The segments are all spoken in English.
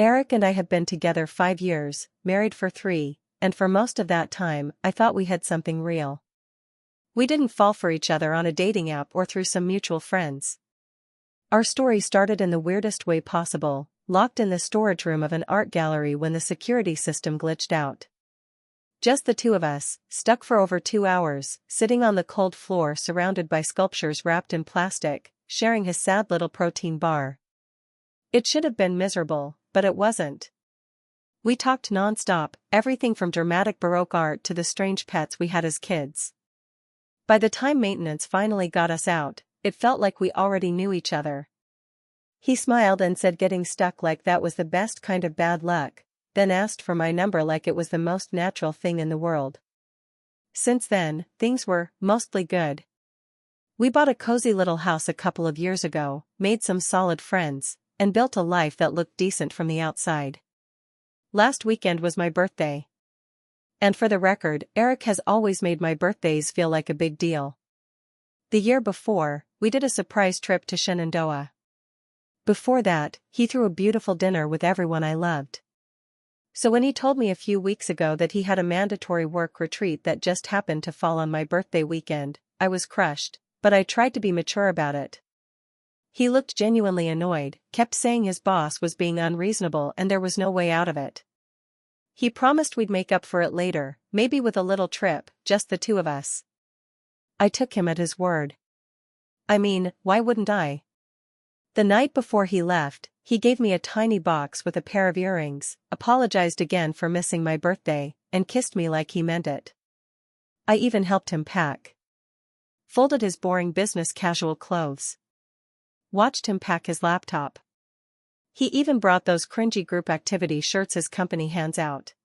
Eric and I have been together 5 years, married for 3, and for most of that time, I thought we had something real. We didn't fall for each other on a dating app or through some mutual friends. Our story started in the weirdest way possible, locked in the storage room of an art gallery when the security system glitched out. Just the two of us, stuck for over 2 hours, sitting on the cold floor surrounded by sculptures wrapped in plastic, sharing his sad little protein bar. It should have been miserable, but it wasn't. We talked non-stop, everything from dramatic Baroque art to the strange pets we had as kids. By the time maintenance finally got us out, it felt like we already knew each other. He smiled and said getting stuck like that was the best kind of bad luck, then asked for my number like it was the most natural thing in the world. Since then, things were mostly good. We bought a cozy little house a couple of years ago, made some solid friends, and built a life that looked decent from the outside. Last weekend was my birthday. And for the record, Eric has always made my birthdays feel like a big deal. The year before, we did a surprise trip to Shenandoah. Before that, he threw a beautiful dinner with everyone I loved. So when he told me a few weeks ago that he had a mandatory work retreat that just happened to fall on my birthday weekend, I was crushed, but I tried to be mature about it. He looked genuinely annoyed, kept saying his boss was being unreasonable and there was no way out of it. He promised we'd make up for it later, maybe with a little trip, just the two of us. I took him at his word. I mean, why wouldn't I? The night before he left, he gave me a tiny box with a pair of earrings, apologized again for missing my birthday, and kissed me like he meant it. I even helped him pack. Folded his boring business casual clothes. Watched him pack his laptop. He even brought those cringy group activity shirts his company hands out.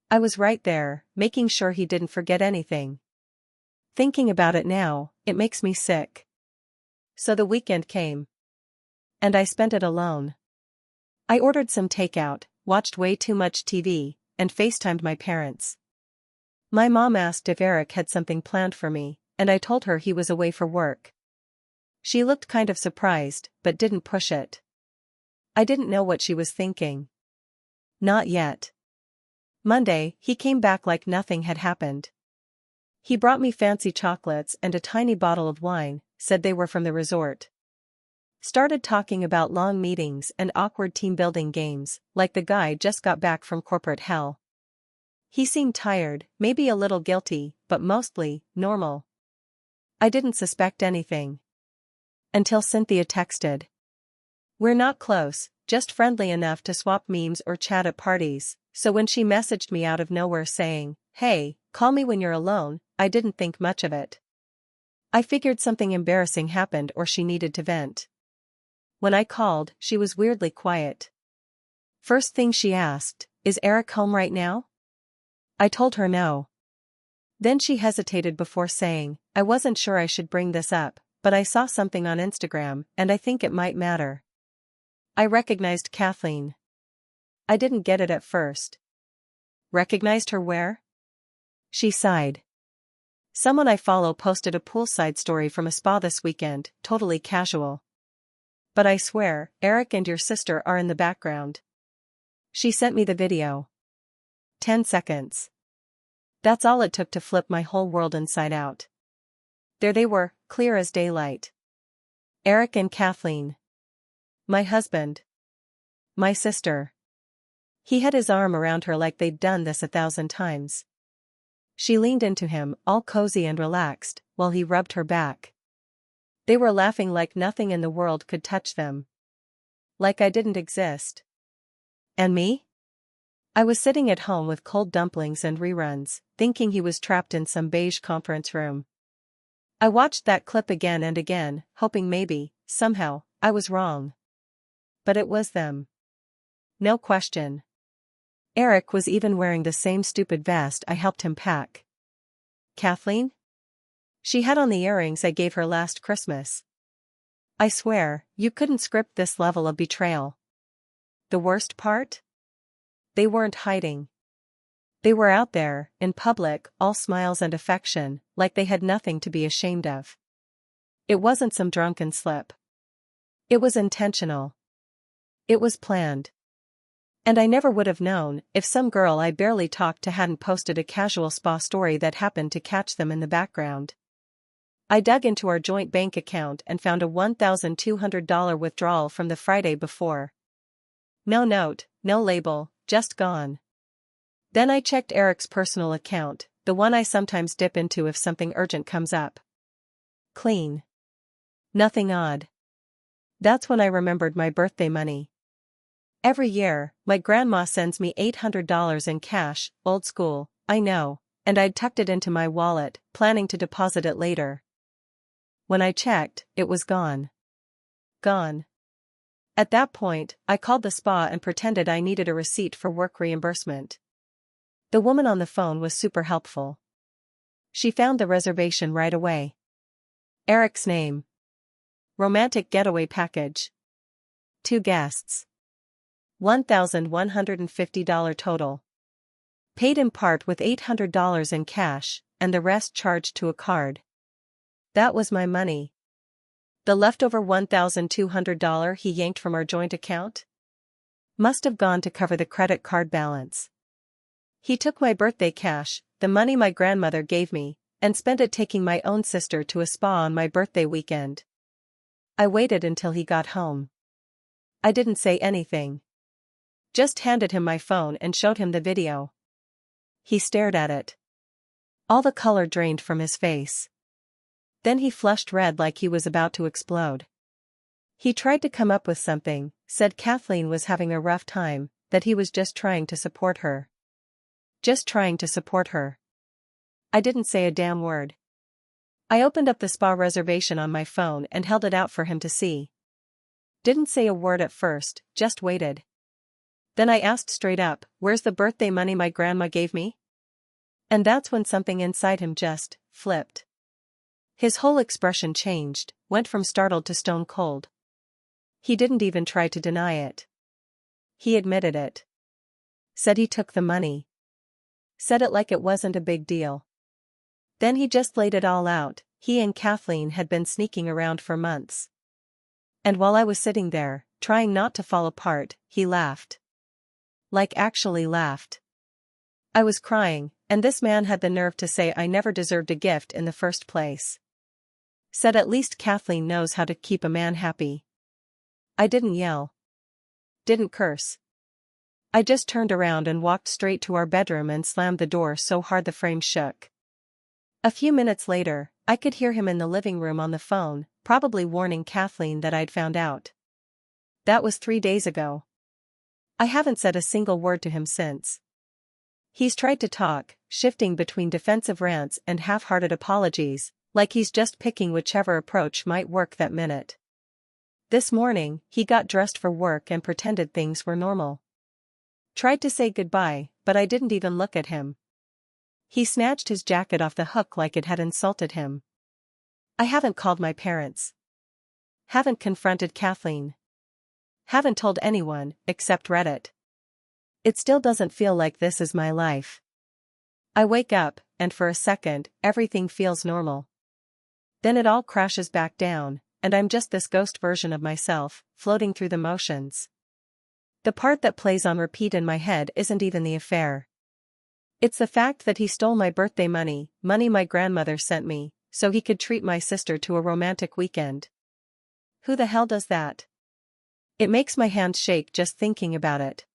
I was right there, making sure he didn't forget anything. Thinking about it now, it makes me sick. So the weekend came. And I spent it alone. I ordered some takeout, watched way too much TV, and FaceTimed my parents. My mom asked if Eric had something planned for me, and I told her he was away for work. She looked kind of surprised, but didn't push it. I didn't know what she was thinking. Not yet. Monday, he came back like nothing had happened. He brought me fancy chocolates and a tiny bottle of wine, said they were from the resort. Started talking about long meetings and awkward team-building games, like the guy just got back from corporate hell. He seemed tired, maybe a little guilty, but mostly normal. I didn't suspect anything. Until Cynthia texted. We're not close, just friendly enough to swap memes or chat at parties, so when she messaged me out of nowhere saying, "Hey, call me when you're alone," I didn't think much of it. I figured something embarrassing happened or she needed to vent. When I called, she was weirdly quiet. First thing she asked, "Is Eric home right now?" I told her no. Then she hesitated before saying, "I wasn't sure I should bring this up, but I saw something on Instagram, and I think it might matter." I recognized Kathleen. I didn't get it at first. Recognized her where? She sighed. Someone I follow posted a poolside story from a spa this weekend, totally casual. But I swear, Eric and your sister are in the background. She sent me the video. 10 seconds. That's all it took to flip my whole world inside out. There they were, clear as daylight. Eric and Kathleen. My husband. My sister. He had his arm around her like they'd done this 1,000 times. She leaned into him, all cozy and relaxed, while he rubbed her back. They were laughing like nothing in the world could touch them. Like I didn't exist. And me? I was sitting at home with cold dumplings and reruns, thinking he was trapped in some beige conference room. I watched that clip again and again, hoping maybe, somehow, I was wrong. But it was them. No question. Eric was even wearing the same stupid vest I helped him pack. Kathleen? She had on the earrings I gave her last Christmas. I swear, you couldn't script this level of betrayal. The worst part? They weren't hiding. They were out there, in public, all smiles and affection, like they had nothing to be ashamed of. It wasn't some drunken slip. It was intentional. It was planned. And I never would have known if some girl I barely talked to hadn't posted a casual spa story that happened to catch them in the background. I dug into our joint bank account and found a $1,200 withdrawal from the Friday before. No note, no label, just gone. Then I checked Eric's personal account, the one I sometimes dip into if something urgent comes up. Clean. Nothing odd. That's when I remembered my birthday money. Every year, my grandma sends me $800 in cash, old school, I know, and I'd tucked it into my wallet, planning to deposit it later. When I checked, it was gone. Gone. At that point, I called the spa and pretended I needed a receipt for work reimbursement. The woman on the phone was super helpful. She found the reservation right away. Eric's name. Romantic getaway package. 2 guests. $1,150 total. Paid in part with $800 in cash, and the rest charged to a card. That was my money. The leftover $1,200 he yanked from our joint account? Must have gone to cover the credit card balance. He took my birthday cash, the money my grandmother gave me, and spent it taking my own sister to a spa on my birthday weekend. I waited until he got home. I didn't say anything. Just handed him my phone and showed him the video. He stared at it. All the color drained from his face. Then he flushed red like he was about to explode. He tried to come up with something, said Kathleen was having a rough time, that he was just trying to support her. Just trying to support her. I didn't say a damn word. I opened up the spa reservation on my phone and held it out for him to see. Didn't say a word at first, just waited. Then I asked straight up, "Where's the birthday money my grandma gave me?" And that's when something inside him just flipped. His whole expression changed, went from startled to stone cold. He didn't even try to deny it. He admitted it. Said he took the money. Said it like it wasn't a big deal. Then he just laid it all out. He and Kathleen had been sneaking around for months. And while I was sitting there, trying not to fall apart, he laughed. Like actually laughed. I was crying, and this man had the nerve to say I never deserved a gift in the first place. Said at least Kathleen knows how to keep a man happy. I didn't yell. Didn't curse. I just turned around and walked straight to our bedroom and slammed the door so hard the frame shook. A few minutes later, I could hear him in the living room on the phone, probably warning Kathleen that I'd found out. That was 3 days ago. I haven't said a single word to him since. He's tried to talk, shifting between defensive rants and half-hearted apologies, like he's just picking whichever approach might work that minute. This morning, he got dressed for work and pretended things were normal. Tried to say goodbye, but I didn't even look at him. He snatched his jacket off the hook like it had insulted him. I haven't called my parents. Haven't confronted Kathleen. Haven't told anyone, except Reddit. It still doesn't feel like this is my life. I wake up, and for a second, everything feels normal. Then it all crashes back down, and I'm just this ghost version of myself, floating through the motions. The part that plays on repeat in my head isn't even the affair. It's the fact that he stole my birthday money my grandmother sent me, so he could treat my sister to a romantic weekend. Who the hell does that? It makes my hands shake just thinking about it.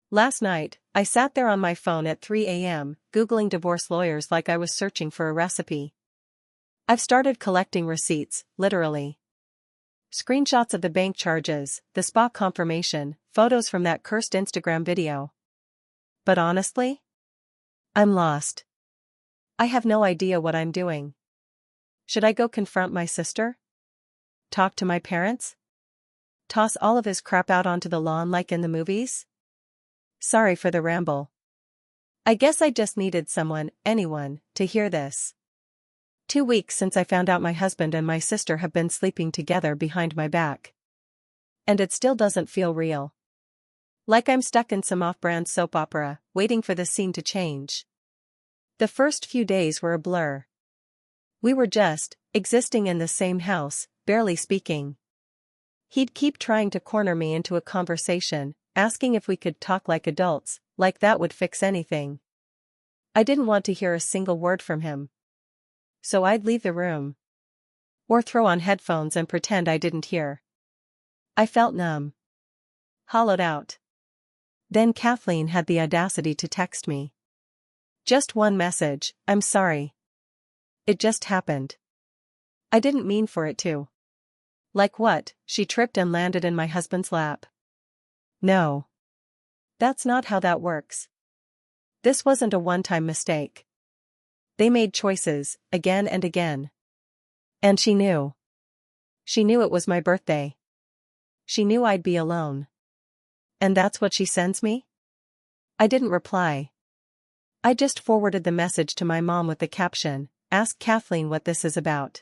Last night, I sat there on my phone at 3 a.m., Googling divorce lawyers like I was searching for a recipe. I've started collecting receipts, literally. Screenshots of the bank charges, the spa confirmation, photos from that cursed Instagram video. But honestly? I'm lost. I have no idea what I'm doing. Should I go confront my sister? Talk to my parents? Toss all of his crap out onto the lawn like in the movies? Sorry for the ramble. I guess I just needed anyone, to hear this. 2 weeks since I found out my husband and my sister have been sleeping together behind my back. And it still doesn't feel real. Like I'm stuck in some off-brand soap opera, waiting for the scene to change. The first few days were a blur. We were just existing in the same house, barely speaking. He'd keep trying to corner me into a conversation, asking if we could talk like adults, like that would fix anything. I didn't want to hear a single word from him. So I'd leave the room. Or throw on headphones and pretend I didn't hear. I felt numb. Hollowed out. Then Kathleen had the audacity to text me. Just one message, "I'm sorry. It just happened. I didn't mean for it to." Like what? She tripped and landed in my husband's lap. No. That's not how that works. This wasn't a one-time mistake. They made choices, again and again. And she knew. She knew it was my birthday. She knew I'd be alone. And that's what she sends me? I didn't reply. I just forwarded the message to my mom with the caption, "Ask Kathleen what this is about."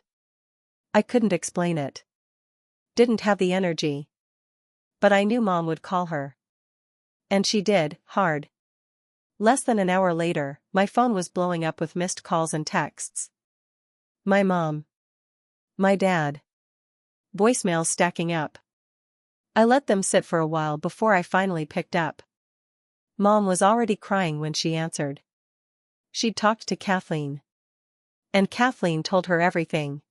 I couldn't explain it. Didn't have the energy. But I knew Mom would call her. And she did, hard. Less than an hour later, my phone was blowing up with missed calls and texts. My mom. My dad. Voicemails stacking up. I let them sit for a while before I finally picked up. Mom was already crying when she answered. She'd talked to Kathleen. And Kathleen told her everything.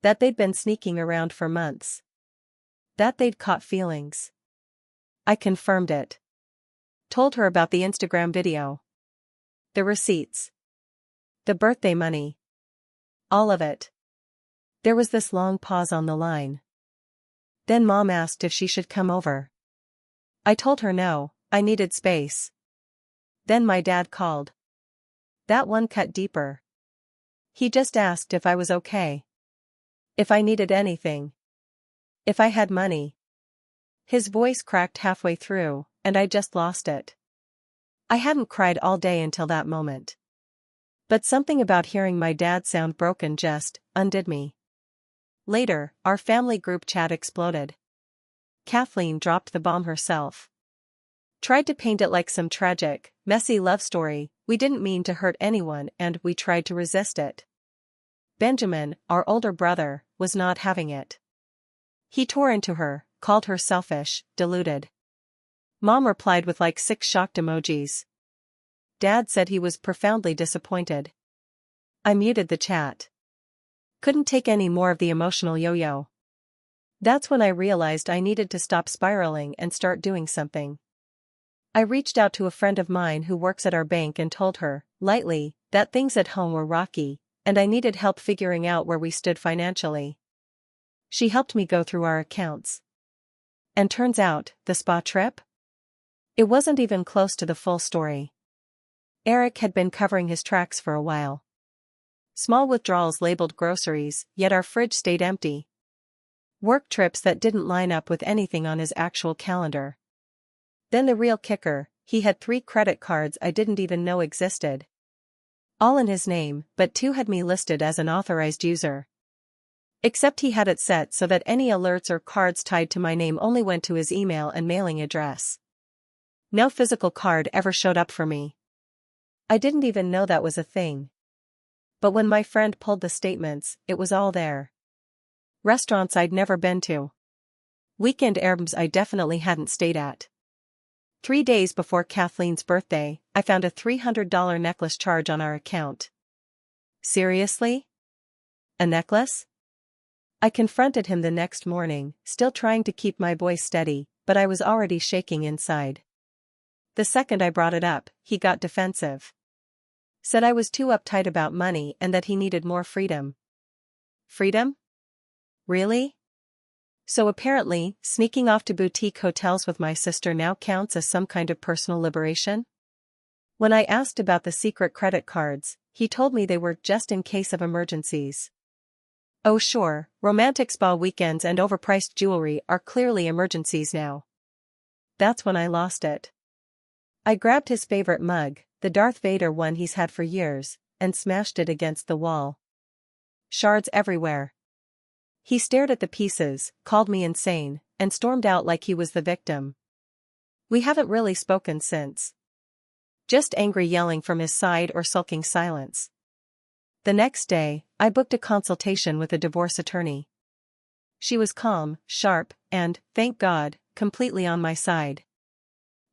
That they'd been sneaking around for months. That they'd caught feelings. I confirmed it. Told her about the Instagram video. The receipts. The birthday money. All of it. There was this long pause on the line. Then Mom asked if she should come over. I told her no, I needed space. Then my dad called. That one cut deeper. He just asked if I was okay. If I needed anything. If I had money. His voice cracked halfway through, and I just lost it. I hadn't cried all day until that moment. But something about hearing my dad sound broken just undid me. Later, our family group chat exploded. Kathleen dropped the bomb herself. Tried to paint it like some tragic, messy love story. We didn't mean to hurt anyone and we tried to resist it. Benjamin, our older brother, was not having it. He tore into her, called her selfish, deluded. Mom replied with like 6 shocked emojis. Dad said he was profoundly disappointed. I muted the chat. Couldn't take any more of the emotional yo-yo. That's when I realized I needed to stop spiraling and start doing something. I reached out to a friend of mine who works at our bank and told her, lightly, that things at home were rocky, and I needed help figuring out where we stood financially. She helped me go through our accounts. And turns out, the spa trip? It wasn't even close to the full story. Eric had been covering his tracks for a while. Small withdrawals labeled groceries, yet our fridge stayed empty. Work trips that didn't line up with anything on his actual calendar. Then the real kicker, he had 3 credit cards I didn't even know existed. All in his name, but 2 had me listed as an authorized user. Except he had it set so that any alerts or cards tied to my name only went to his email and mailing address. No physical card ever showed up for me. I didn't even know that was a thing. But when my friend pulled the statements, it was all there. Restaurants I'd never been to. Weekend Airbnbs I definitely hadn't stayed at. 3 days before Kathleen's birthday, I found a $300 necklace charge on our account. Seriously? A necklace? I confronted him the next morning, still trying to keep my voice steady, but I was already shaking inside. The second I brought it up, he got defensive. Said I was too uptight about money and that he needed more freedom. Freedom? Really? So apparently, sneaking off to boutique hotels with my sister now counts as some kind of personal liberation? When I asked about the secret credit cards, he told me they were just in case of emergencies. Oh sure, romantic spa weekends and overpriced jewelry are clearly emergencies now. That's when I lost it. I grabbed his favorite mug, the Darth Vader one he's had for years, and smashed it against the wall. Shards everywhere. He stared at the pieces, called me insane, and stormed out like he was the victim. We haven't really spoken since. Just angry yelling from his side or sulking silence. The next day, I booked a consultation with a divorce attorney. She was calm, sharp, and, thank God, completely on my side.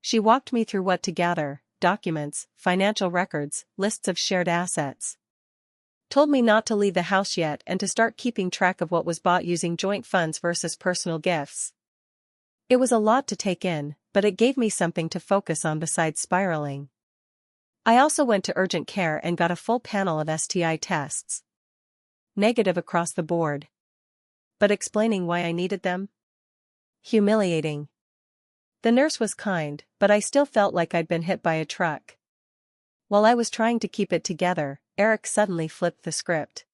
She walked me through what to gather: documents, financial records, lists of shared assets. Told me not to leave the house yet and to start keeping track of what was bought using joint funds versus personal gifts. It was a lot to take in, but it gave me something to focus on besides spiraling. I also went to urgent care and got a full panel of STI tests. Negative across the board. But explaining why I needed them? Humiliating. The nurse was kind, but I still felt like I'd been hit by a truck. While I was trying to keep it together, Eric suddenly flipped the script.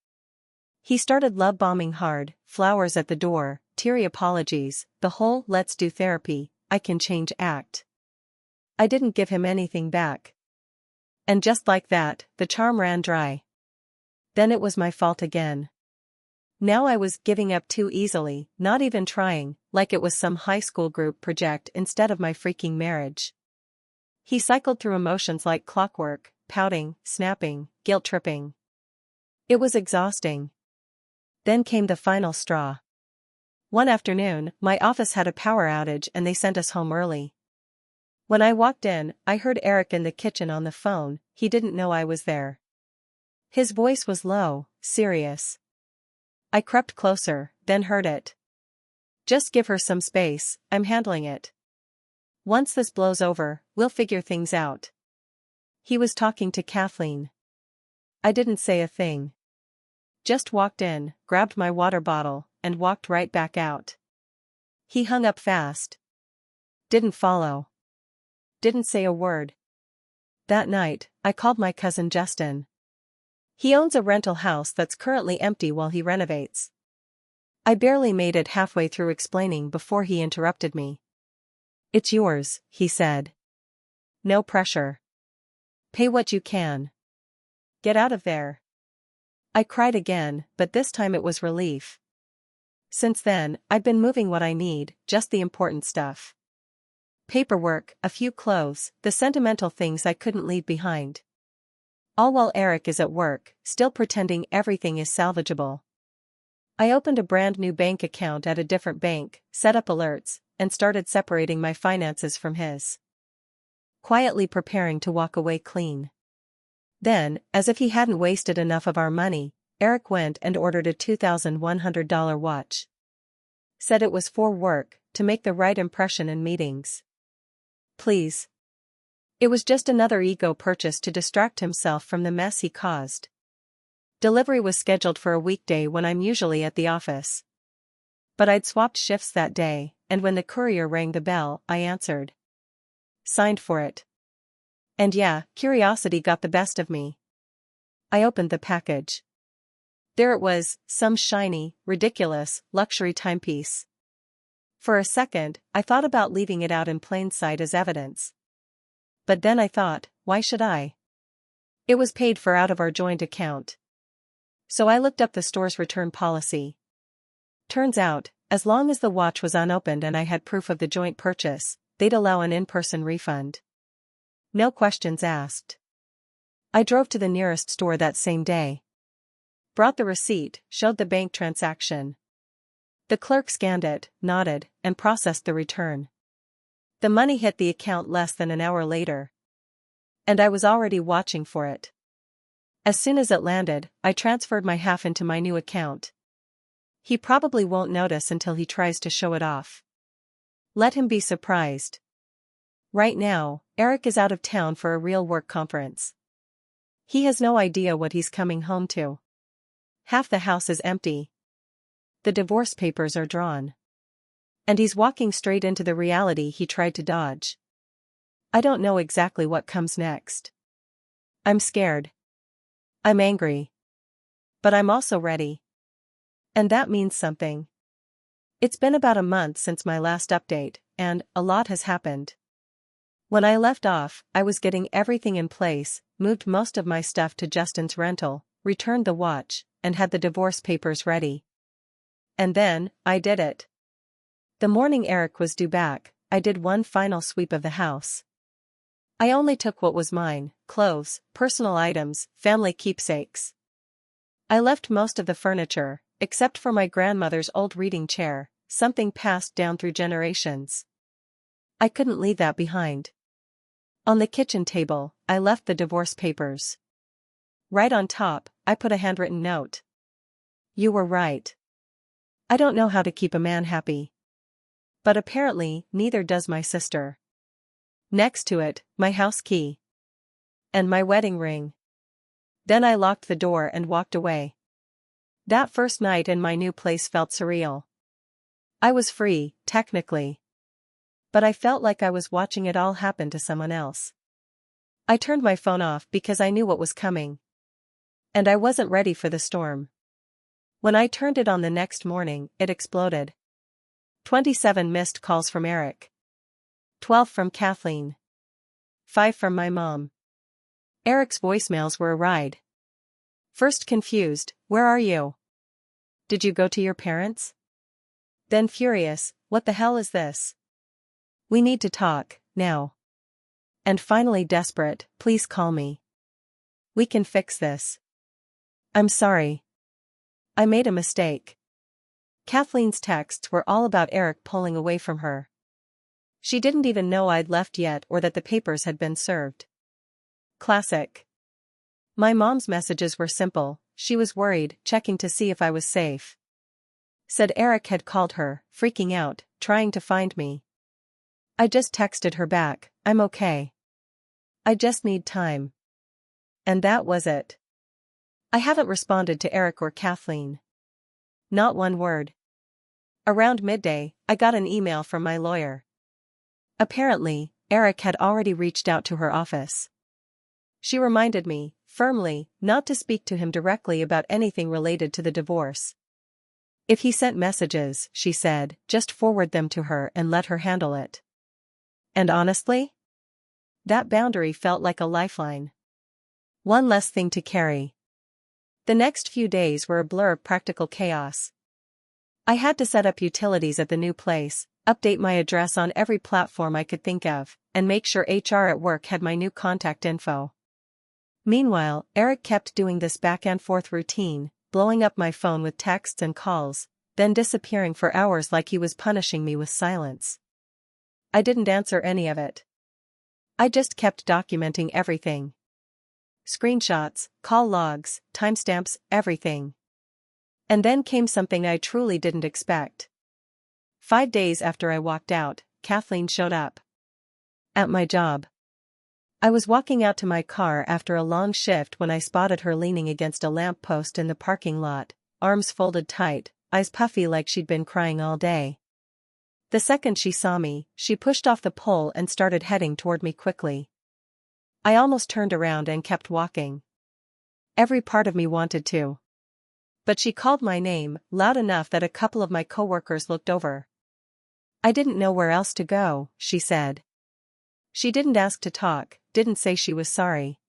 He started love-bombing hard, flowers at the door, teary apologies, the whole "let's do therapy, I can change" act. I didn't give him anything back. And just like that, the charm ran dry. Then it was my fault again. Now I was giving up too easily, not even trying, like it was some high school group project instead of my freaking marriage. He cycled through emotions like clockwork, pouting, snapping, guilt-tripping. It was exhausting. Then came the final straw. One afternoon, my office had a power outage and they sent us home early. When I walked in, I heard Eric in the kitchen on the phone. He didn't know I was there. His voice was low, serious. I crept closer, then heard it. "Just give her some space, I'm handling it. Once this blows over, we'll figure things out." He was talking to Kathleen. I didn't say a thing. Just walked in, grabbed my water bottle, and walked right back out. He hung up fast. Didn't follow. Didn't say a word. That night, I called my cousin Justin. He owns a rental house that's currently empty while he renovates. I barely made it halfway through explaining before he interrupted me. "It's yours," he said. "No pressure. Pay what you can. Get out of there." I cried again, but this time it was relief. Since then, I've been moving what I need, just the important stuff. Paperwork, a few clothes, the sentimental things I couldn't leave behind. All while Eric is at work, still pretending everything is salvageable. I opened a brand new bank account at a different bank, set up alerts, and started separating my finances from his. Quietly preparing to walk away clean. Then, as if he hadn't wasted enough of our money, Eric went and ordered a $2,100 watch. Said it was for work, to make the right impression in meetings. Please. It was just another ego purchase to distract himself from the mess he caused. Delivery was scheduled for a weekday when I'm usually at the office. But I'd swapped shifts that day, and when the courier rang the bell, I answered. Signed for it. And yeah, curiosity got the best of me. I opened the package. There it was, some shiny, ridiculous, luxury timepiece. For a second, I thought about leaving it out in plain sight as evidence. But then I thought, why should I? It was paid for out of our joint account. So I looked up the store's return policy. Turns out, as long as the watch was unopened and I had proof of the joint purchase, they'd allow an in-person refund. No questions asked. I drove to the nearest store that same day. Brought the receipt, showed the bank transaction. The clerk scanned it, nodded, and processed the return. The money hit the account less than an hour later. And I was already watching for it. As soon as it landed, I transferred my half into my new account. He probably won't notice until he tries to show it off. Let him be surprised. Right now, Eric is out of town for a real work conference. He has no idea what he's coming home to. Half the house is empty. The divorce papers are drawn. And he's walking straight into the reality he tried to dodge. I don't know exactly what comes next. I'm scared. I'm angry. But I'm also ready. And that means something. It's been about a month since my last update, and a lot has happened. When I left off, I was getting everything in place, moved most of my stuff to Justin's rental, returned the watch, and had the divorce papers ready. And then, I did it. The morning Eric was due back, I did one final sweep of the house. I only took what was mine: clothes, personal items, family keepsakes. I left most of the furniture, except for my grandmother's old reading chair, something passed down through generations. I couldn't leave that behind. On the kitchen table, I left the divorce papers. Right on top, I put a handwritten note. You were right. I don't know how to keep a man happy. But apparently, neither does my sister. Next to it, my house key. And my wedding ring. Then I locked the door and walked away. That first night in my new place felt surreal. I was free, technically. But I felt like I was watching it all happen to someone else. I turned my phone off because I knew what was coming. And I wasn't ready for the storm. When I turned it on the next morning, it exploded. 27 missed calls from Eric. 12 from Kathleen. 5 from my mom. Eric's voicemails were a ride. First confused, where are you? Did you go to your parents? Then furious, what the hell is this? We need to talk, now. And finally desperate, please call me. We can fix this. I'm sorry. I made a mistake. Kathleen's texts were all about Eric pulling away from her. She didn't even know I'd left yet or that the papers had been served. Classic. My mom's messages were simple, she was worried, checking to see if I was safe. Said Eric had called her, freaking out, trying to find me. I just texted her back, I'm okay. I just need time. And that was it. I haven't responded to Eric or Kathleen. Not one word. Around midday, I got an email from my lawyer. Apparently, Eric had already reached out to her office. She reminded me, firmly, not to speak to him directly about anything related to the divorce. If he sent messages, she said, just forward them to her and let her handle it. And honestly? That boundary felt like a lifeline. One less thing to carry. The next few days were a blur of practical chaos. I had to set up utilities at the new place, update my address on every platform I could think of, and make sure HR at work had my new contact info. Meanwhile, Eric kept doing this back-and-forth routine, blowing up my phone with texts and calls, then disappearing for hours like he was punishing me with silence. I didn't answer any of it. I just kept documenting everything. Screenshots, call logs, timestamps, everything. And then came something I truly didn't expect. 5 days after I walked out, Kathleen showed up. At my job. I was walking out to my car after a long shift when I spotted her leaning against a lamppost in the parking lot, arms folded tight, eyes puffy like she'd been crying all day. The second she saw me, she pushed off the pole and started heading toward me quickly. I almost turned around and kept walking. Every part of me wanted to. But she called my name, loud enough that a couple of my coworkers looked over. I didn't know where else to go, she said. She didn't ask to talk, didn't say she was sorry.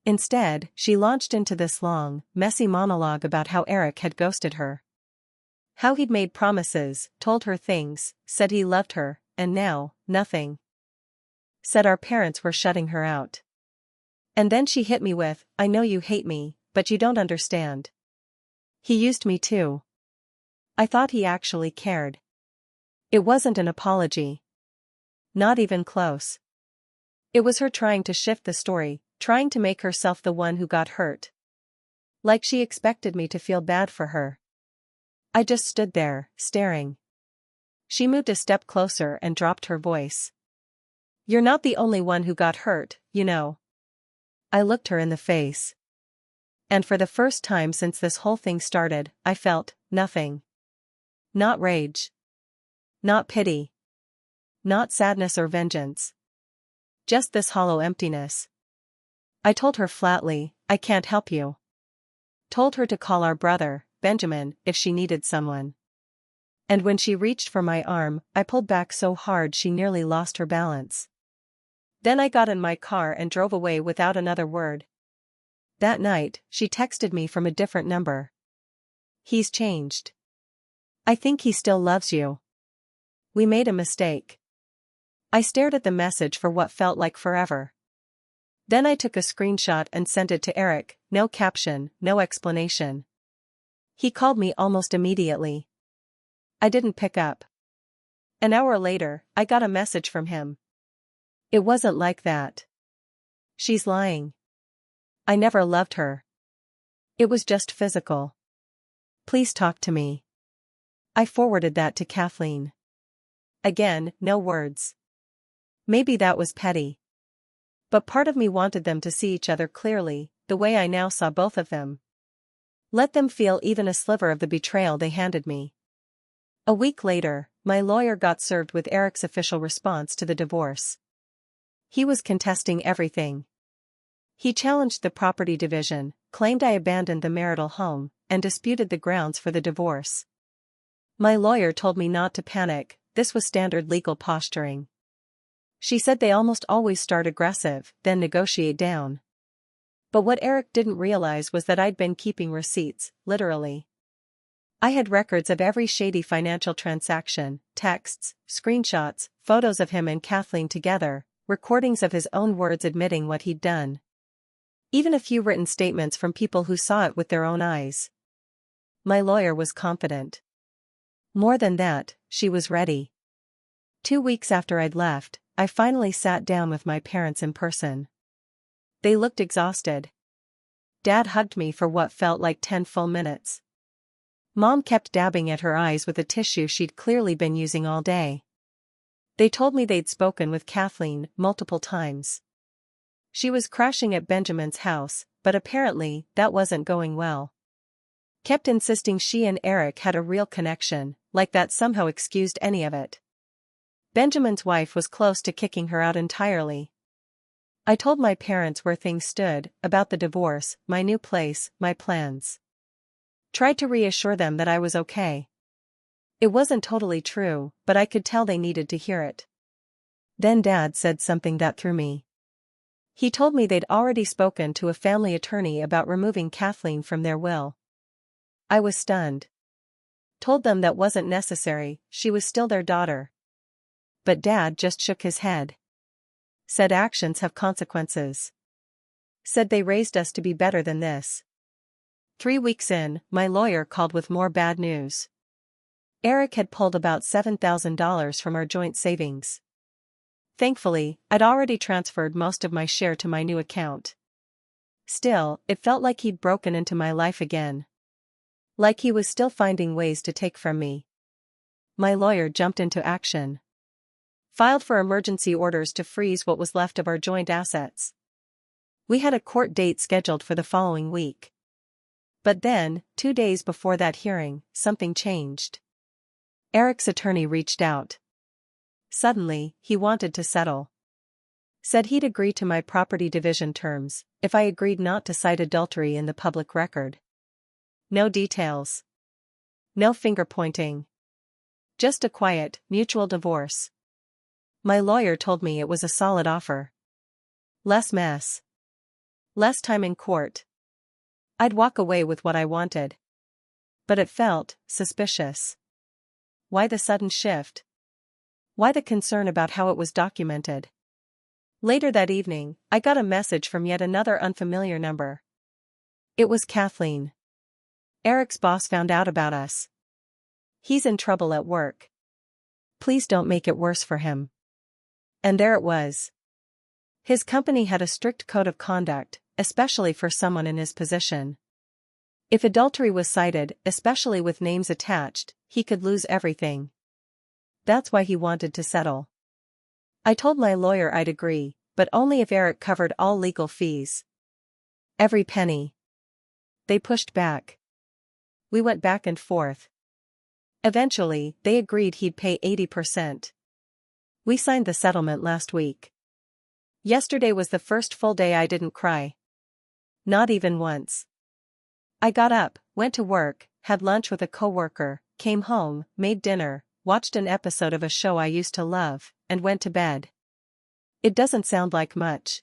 Instead, she launched into this long, messy monologue about how Eric had ghosted her. How he'd made promises, told her things, said he loved her, and now, nothing. Said our parents were shutting her out. And then she hit me with, I know you hate me, but you don't understand. He used me too. I thought he actually cared. It wasn't an apology. Not even close. It was her trying to shift the story, trying to make herself the one who got hurt. Like she expected me to feel bad for her. I just stood there, staring. She moved a step closer and dropped her voice. You're not the only one who got hurt, you know. I looked her in the face. And for the first time since this whole thing started, I felt nothing. Not rage. Not pity. Not sadness or vengeance. Just this hollow emptiness. I told her flatly, I can't help you. Told her to call our brother, Benjamin, if she needed someone. And when she reached for my arm, I pulled back so hard she nearly lost her balance. Then I got in my car and drove away without another word. That night, she texted me from a different number. He's changed. I think he still loves you. We made a mistake. I stared at the message for what felt like forever. Then I took a screenshot and sent it to Eric, no caption, no explanation. He called me almost immediately. I didn't pick up. An hour later, I got a message from him. It wasn't like that. She's lying. I never loved her. It was just physical. Please talk to me. I forwarded that to Kathleen. Again, no words. Maybe that was petty. But part of me wanted them to see each other clearly, the way I now saw both of them. Let them feel even a sliver of the betrayal they handed me. A week later, my lawyer got served with Eric's official response to the divorce. He was contesting everything. He challenged the property division, claimed I abandoned the marital home, and disputed the grounds for the divorce. My lawyer told me not to panic, this was standard legal posturing. She said they almost always start aggressive, then negotiate down. But what Eric didn't realize was that I'd been keeping receipts, literally. I had records of every shady financial transaction, texts, screenshots, photos of him and Kathleen together, recordings of his own words admitting what he'd done. Even a few written statements from people who saw it with their own eyes. My lawyer was confident. More than that, she was ready. 2 weeks after I'd left, I finally sat down with my parents in person. They looked exhausted. Dad hugged me for what felt like 10 full minutes. Mom kept dabbing at her eyes with a tissue she'd clearly been using all day. They told me they'd spoken with Kathleen multiple times. She was crashing at Benjamin's house, but apparently, that wasn't going well. Kept insisting she and Eric had a real connection, like that somehow excused any of it. Benjamin's wife was close to kicking her out entirely. I told my parents where things stood, about the divorce, my new place, my plans. Tried to reassure them that I was okay. It wasn't totally true, but I could tell they needed to hear it. Then Dad said something that threw me. He told me they'd already spoken to a family attorney about removing Kathleen from their will. I was stunned. Told them that wasn't necessary, she was still their daughter. But Dad just shook his head. Said actions have consequences. Said they raised us to be better than this. 3 weeks in, my lawyer called with more bad news. Eric had pulled about $7,000 from our joint savings. Thankfully, I'd already transferred most of my share to my new account. Still, it felt like he'd broken into my life again. Like he was still finding ways to take from me. My lawyer jumped into action. Filed for emergency orders to freeze what was left of our joint assets. We had a court date scheduled for the following week. But then, 2 days before that hearing, something changed. Eric's attorney reached out. Suddenly, he wanted to settle. Said he'd agree to my property division terms, if I agreed not to cite adultery in the public record. No details. No finger-pointing. Just a quiet, mutual divorce. My lawyer told me it was a solid offer. Less mess. Less time in court. I'd walk away with what I wanted. But it felt suspicious. Why the sudden shift? Why the concern about how it was documented? Later that evening, I got a message from yet another unfamiliar number. It was Kathleen. Eric's boss found out about us. He's in trouble at work. Please don't make it worse for him. And there it was. His company had a strict code of conduct, especially for someone in his position. If adultery was cited, especially with names attached, he could lose everything. That's why he wanted to settle. I told my lawyer I'd agree, but only if Eric covered all legal fees. Every penny. They pushed back. We went back and forth. Eventually, they agreed he'd pay 80%. We signed the settlement last week. Yesterday was the first full day I didn't cry. Not even once. I got up, went to work, had lunch with a coworker, came home, made dinner, watched an episode of a show I used to love, and went to bed. It doesn't sound like much.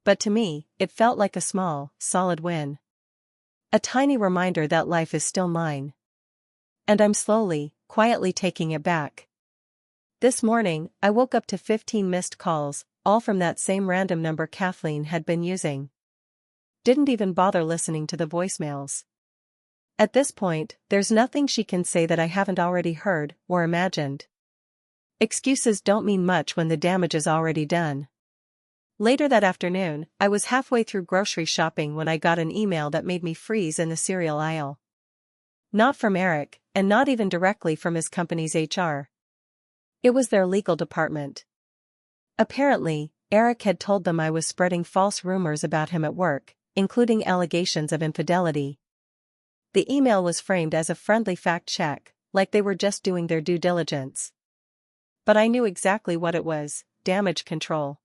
But to me, it felt like a small, solid win. A tiny reminder that life is still mine. And I'm slowly, quietly taking it back. This morning, I woke up to 15 missed calls, all from that same random number Kathleen had been using. Didn't even bother listening to the voicemails. At this point, there's nothing she can say that I haven't already heard or imagined. Excuses don't mean much when the damage is already done. Later that afternoon, I was halfway through grocery shopping when I got an email that made me freeze in the cereal aisle. Not from Eric, and not even directly from his company's HR. It was their legal department. Apparently, Eric had told them I was spreading false rumors about him at work, including allegations of infidelity. The email was framed as a friendly fact check, like they were just doing their due diligence. But I knew exactly what it was: damage control.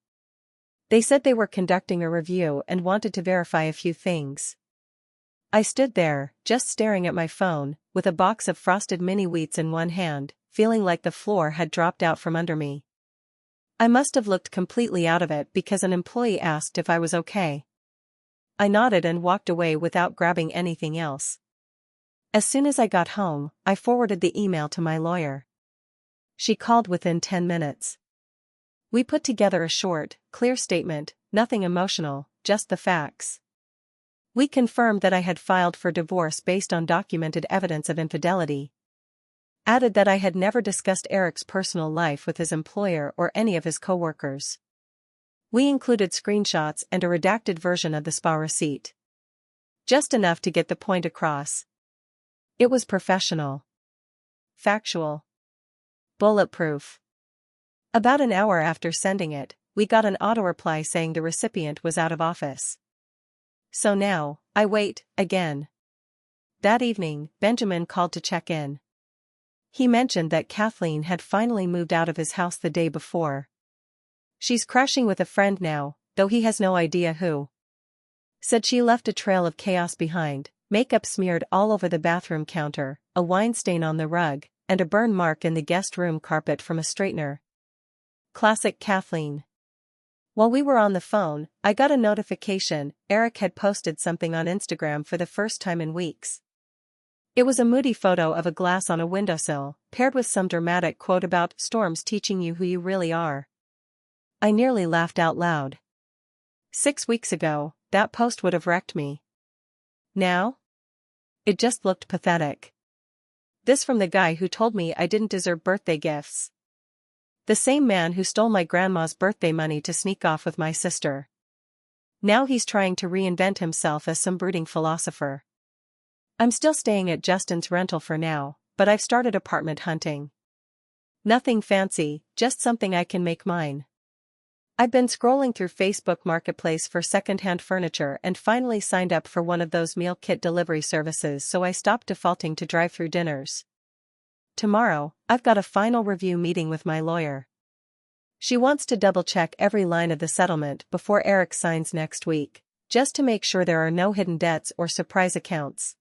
They said they were conducting a review and wanted to verify a few things. I stood there, just staring at my phone, with a box of frosted mini wheats in one hand, feeling like the floor had dropped out from under me. I must have looked completely out of it because an employee asked if I was okay. I nodded and walked away without grabbing anything else. As soon as I got home, I forwarded the email to my lawyer. She called within 10 minutes. We put together a short, clear statement, nothing emotional, just the facts. We confirmed that I had filed for divorce based on documented evidence of infidelity. Added that I had never discussed Eric's personal life with his employer or any of his coworkers. We included screenshots and a redacted version of the spa receipt. Just enough to get the point across. It was professional. Factual. Bulletproof. About an hour after sending it, we got an auto-reply saying the recipient was out of office. So now, I wait, again. That evening, Benjamin called to check in. He mentioned that Kathleen had finally moved out of his house the day before. She's crashing with a friend now, though he has no idea who. Said she left a trail of chaos behind, makeup smeared all over the bathroom counter, a wine stain on the rug, and a burn mark in the guest room carpet from a straightener. Classic Kathleen. While we were on the phone, I got a notification. Eric had posted something on Instagram for the first time in weeks. It was a moody photo of a glass on a windowsill, paired with some dramatic quote about storms teaching you who you really are. I nearly laughed out loud. 6 weeks ago, that post would have wrecked me. Now? It just looked pathetic. This from the guy who told me I didn't deserve birthday gifts. The same man who stole my grandma's birthday money to sneak off with my sister. Now he's trying to reinvent himself as some brooding philosopher. I'm still staying at Justin's rental for now, but I've started apartment hunting. Nothing fancy, just something I can make mine. I've been scrolling through Facebook Marketplace for secondhand furniture and finally signed up for one of those meal kit delivery services, so I stopped defaulting to drive-through dinners. Tomorrow, I've got a final review meeting with my lawyer. She wants to double-check every line of the settlement before Eric signs next week, just to make sure there are no hidden debts or surprise accounts.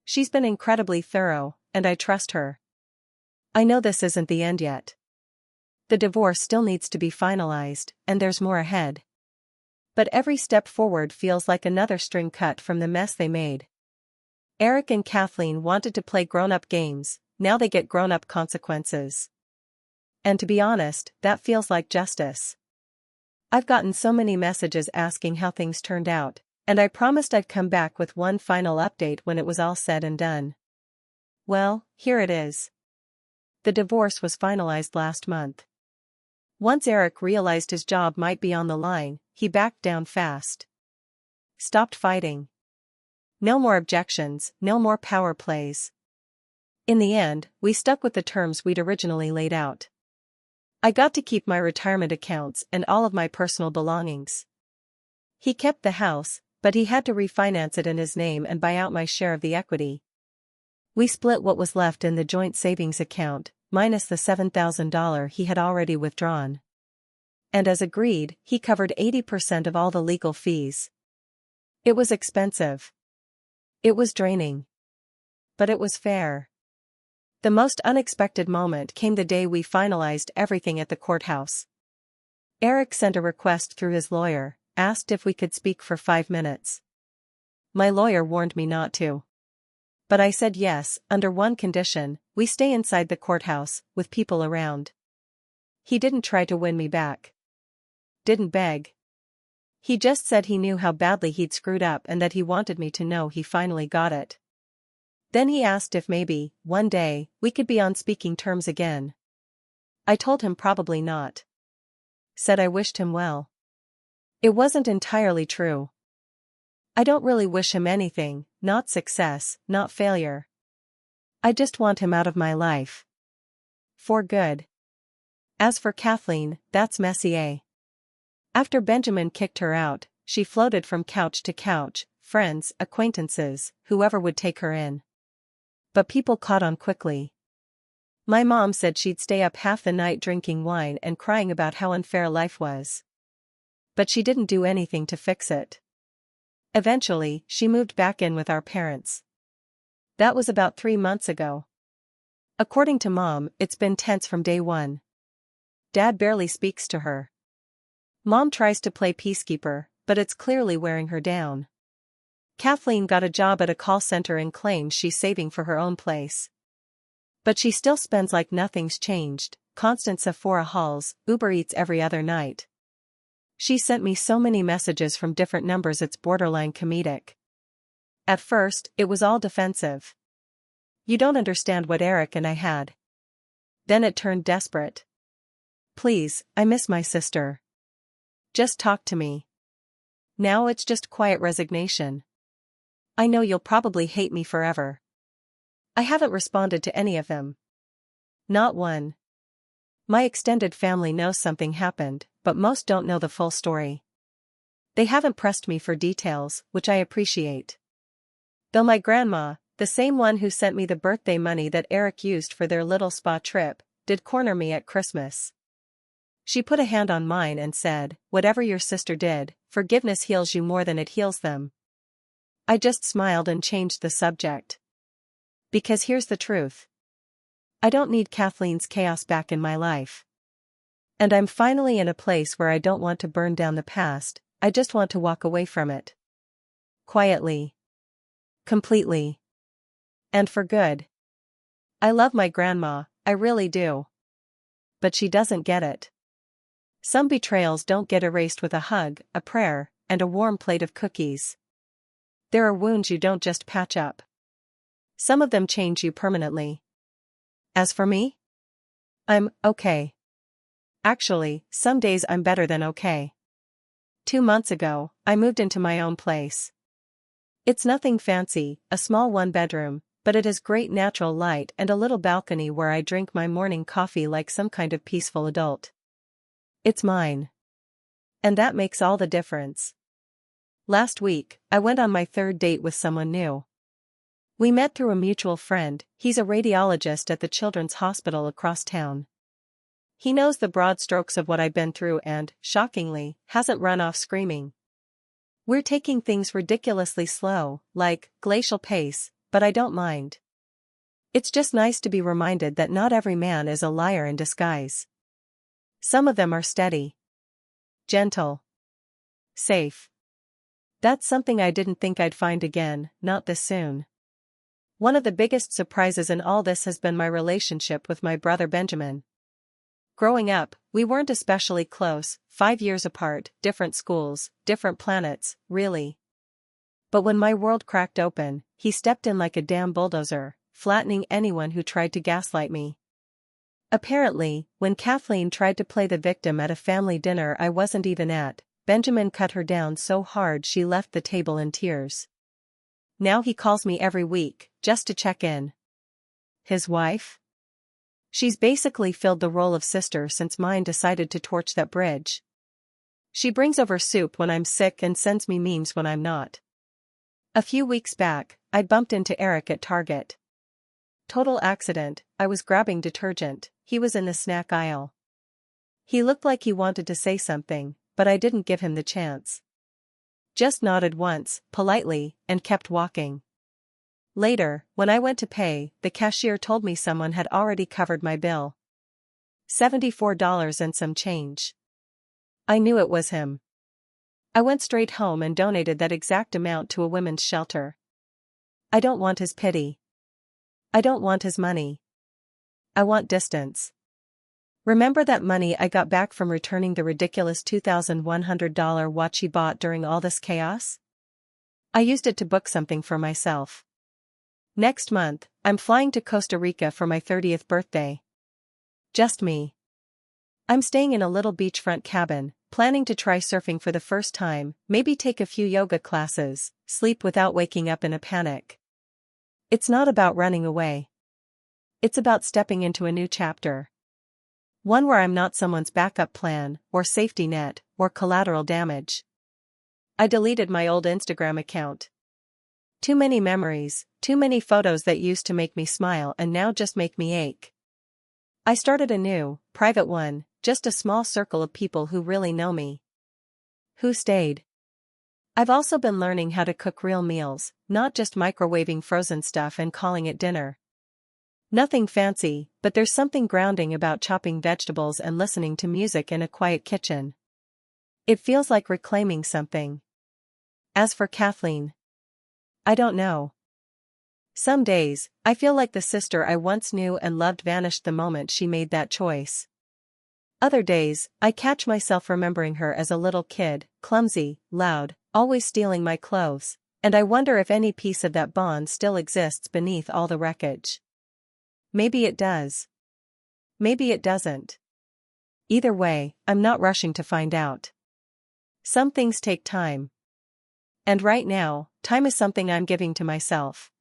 She's been incredibly thorough, and I trust her. I know this isn't the end yet. The divorce still needs to be finalized, and there's more ahead. But every step forward feels like another string cut from the mess they made. Eric and Kathleen wanted to play grown-up games, now they get grown-up consequences. And to be honest, that feels like justice. I've gotten so many messages asking how things turned out, and I promised I'd come back with one final update when it was all said and done. Well, here it is. The divorce was finalized last month. Once Eric realized his job might be on the line, he backed down fast. Stopped fighting. No more objections, no more power plays. In the end, we stuck with the terms we'd originally laid out. I got to keep my retirement accounts and all of my personal belongings. He kept the house, but he had to refinance it in his name and buy out my share of the equity. We split what was left in the joint savings account, minus the $7,000 he had already withdrawn. And as agreed, he covered 80% of all the legal fees. It was expensive. It was draining. But it was fair. The most unexpected moment came the day we finalized everything at the courthouse. Eric sent a request through his lawyer, asked if we could speak for 5 minutes. My lawyer warned me not to. But I said yes, under one condition: we stay inside the courthouse, with people around. He didn't try to win me back. Didn't beg. He just said he knew how badly he'd screwed up and that he wanted me to know he finally got it. Then he asked if maybe, one day, we could be on speaking terms again. I told him probably not. Said I wished him well. It wasn't entirely true. I don't really wish him anything, not success, not failure. I just want him out of my life. For good. As for Kathleen, that's Messier. After Benjamin kicked her out, she floated from couch to couch, friends, acquaintances, whoever would take her in. But people caught on quickly. My mom said she'd stay up half the night drinking wine and crying about how unfair life was. But she didn't do anything to fix it. Eventually, she moved back in with our parents. That was about 3 months ago. According to Mom, it's been tense from day one. Dad barely speaks to her. Mom tries to play peacekeeper, but it's clearly wearing her down. Kathleen got a job at a call center and claims she's saving for her own place. But she still spends like nothing's changed, constant Sephora hauls, Uber Eats every other night. She sent me so many messages from different numbers it's borderline comedic. At first, it was all defensive. You don't understand what Eric and I had. Then it turned desperate. Please, I miss my sister. Just talk to me. Now it's just quiet resignation. I know you'll probably hate me forever. I haven't responded to any of them. Not one. My extended family knows something happened, but most don't know the full story. They haven't pressed me for details, which I appreciate. Though my grandma, the same one who sent me the birthday money that Eric used for their little spa trip, did corner me at Christmas. She put a hand on mine and said, "Whatever your sister did, forgiveness heals you more than it heals them." I just smiled and changed the subject. Because here's the truth. I don't need Kathleen's chaos back in my life. And I'm finally in a place where I don't want to burn down the past, I just want to walk away from it. Quietly. Completely. And for good. I love my grandma, I really do. But she doesn't get it. Some betrayals don't get erased with a hug, a prayer, and a warm plate of cookies. There are wounds you don't just patch up. Some of them change you permanently. As for me? I'm okay. Actually, some days I'm better than okay. 2 months ago, I moved into my own place. It's nothing fancy, a small one-bedroom, but it has great natural light and a little balcony where I drink my morning coffee like some kind of peaceful adult. It's mine. And that makes all the difference. Last week, I went on my 3rd date with someone new. We met through a mutual friend, he's a radiologist at the Children's Hospital across town. He knows the broad strokes of what I've been through and, shockingly, hasn't run off screaming. We're taking things ridiculously slow, like glacial pace, but I don't mind. It's just nice to be reminded that not every man is a liar in disguise. Some of them are steady. Gentle. Safe. That's something I didn't think I'd find again, not this soon. One of the biggest surprises in all this has been my relationship with my brother Benjamin. Growing up, we weren't especially close, 5 years apart, different schools, different planets, really. But when my world cracked open, he stepped in like a damn bulldozer, flattening anyone who tried to gaslight me. Apparently, when Kathleen tried to play the victim at a family dinner I wasn't even at, Benjamin cut her down so hard she left the table in tears. Now he calls me every week, just to check in. His wife? She's basically filled the role of sister since mine decided to torch that bridge. She brings over soup when I'm sick and sends me memes when I'm not. A few weeks back, I'd bumped into Eric at Target. Total accident, I was grabbing detergent, he was in the snack aisle. He looked like he wanted to say something, but I didn't give him the chance. Just nodded once, politely, and kept walking. Later, when I went to pay, the cashier told me someone had already covered my bill. $74 and some change. I knew it was him. I went straight home and donated that exact amount to a women's shelter. I don't want his pity. I don't want his money. I want distance. Remember that money I got back from returning the ridiculous $2,100 watch he bought during all this chaos? I used it to book something for myself. Next month, I'm flying to Costa Rica for my 30th birthday. Just me. I'm staying in a little beachfront cabin, planning to try surfing for the first time, maybe take a few yoga classes, sleep without waking up in a panic. It's not about running away. It's about stepping into a new chapter. One where I'm not someone's backup plan, or safety net, or collateral damage. I deleted my old Instagram account. Too many memories, too many photos that used to make me smile and now just make me ache. I started a new, private one, just a small circle of people who really know me. Who stayed. I've also been learning how to cook real meals, not just microwaving frozen stuff and calling it dinner. Nothing fancy, but there's something grounding about chopping vegetables and listening to music in a quiet kitchen. It feels like reclaiming something. As for Kathleen, I don't know. Some days, I feel like the sister I once knew and loved vanished the moment she made that choice. Other days, I catch myself remembering her as a little kid, clumsy, loud, always stealing my clothes, and I wonder if any piece of that bond still exists beneath all the wreckage. Maybe it does. Maybe it doesn't. Either way, I'm not rushing to find out. Some things take time. And right now, time is something I'm giving to myself.